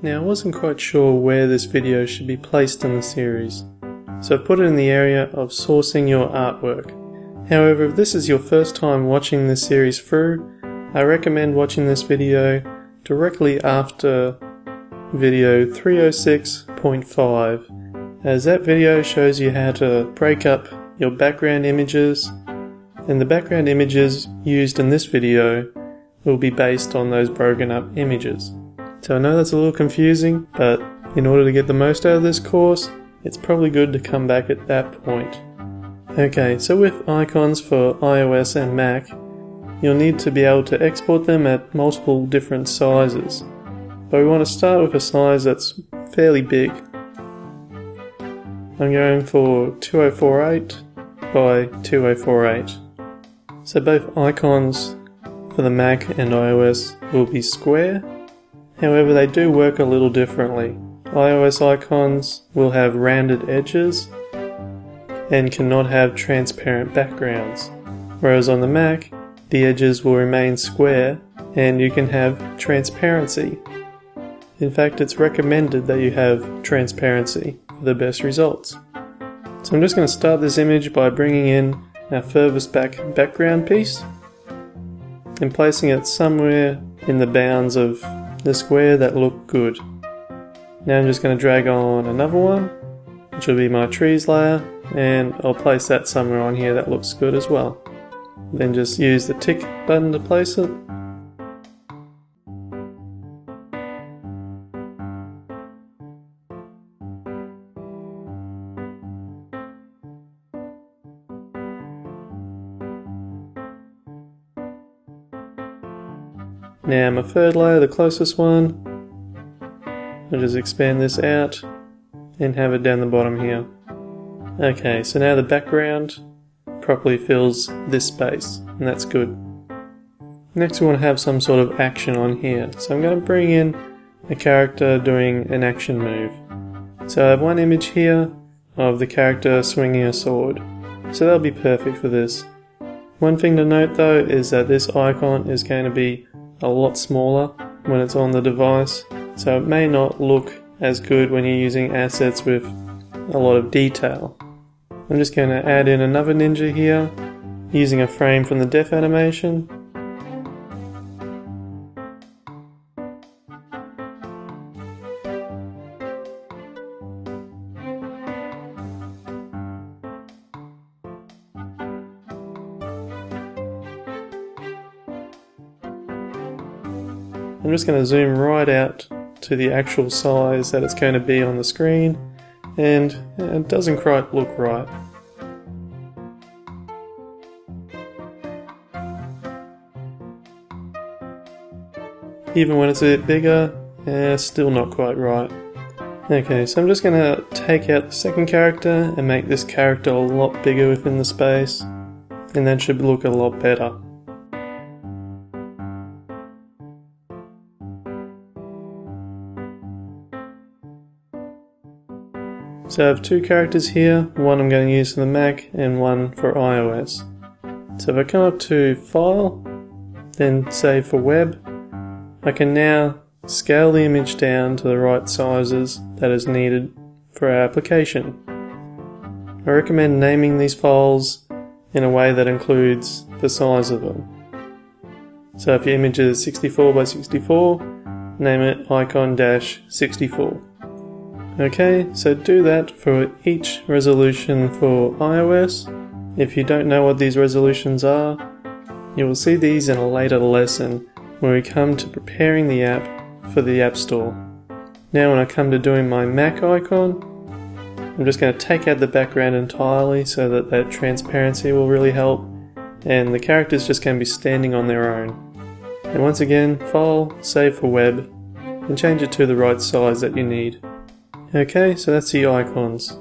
Now I wasn't quite sure where this video should be placed in the series, so I've put it in the area of sourcing your artwork. However, if this is your first time watching this series through, I recommend watching this video directly after video 306.5, as that video shows you how to break up your background images, and the background images used in this video will be based on those broken up images. So I know that's a little confusing, but in order to get the most out of this course, it's probably good to come back at that point. Okay, so with icons for iOS and Mac, you'll need to be able to export them at multiple different sizes. But we want to start with a size that's fairly big. I'm going for 2048 by 2048. So both icons for the Mac and iOS will be square. However, they do work a little differently. iOS icons will have rounded edges and cannot have transparent backgrounds, whereas on the Mac, the edges will remain square and you can have transparency. In fact, it's recommended that you have transparency for the best results. So I'm just going to start this image by bringing in our furthest back background piece and placing it somewhere in the bounds of the square that look good. Now I'm just going to drag on another one, which will be my trees layer, and I'll place that somewhere on here that looks good as well. Then just use the tick button to place it. Now my third layer, the closest one, I'll just expand this out and have it down the bottom here. Okay, so now the background properly fills this space, and that's good. Next we want to have some sort of action on here, so I'm going to bring in a character doing an action move. So I have one image here of the character swinging a sword, so that'll be perfect for this. One thing to note though is that this icon is going to be a lot smaller when it's on the device, so it may not look as good when you're using assets with a lot of detail. I'm just going to add in another ninja here using a frame from the def animation. I'm just going to zoom right out to the actual size that it's going to be on the screen, and it doesn't quite look right. Even when it's a bit bigger, still not quite right. Okay, so I'm just going to take out the second character and make this character a lot bigger within the space, and that should look a lot better. So I have two characters here, one I'm going to use for the Mac and one for iOS. So if I come up to File, then Save for Web, I can now scale the image down to the right sizes that is needed for our application. I recommend naming these files in a way that includes the size of them. So if your image is 64 by 64, name it icon-64. Okay, so do that for each resolution for iOS. If you don't know what these resolutions are, you will see these in a later lesson when we come to preparing the app for the App Store. Now when I come to doing my Mac icon, I'm just going to take out the background entirely so that that transparency will really help, and the character's just going to be standing on their own. And once again, File, Save for Web, and change it to the right size that you need. Okay, so that's the icons.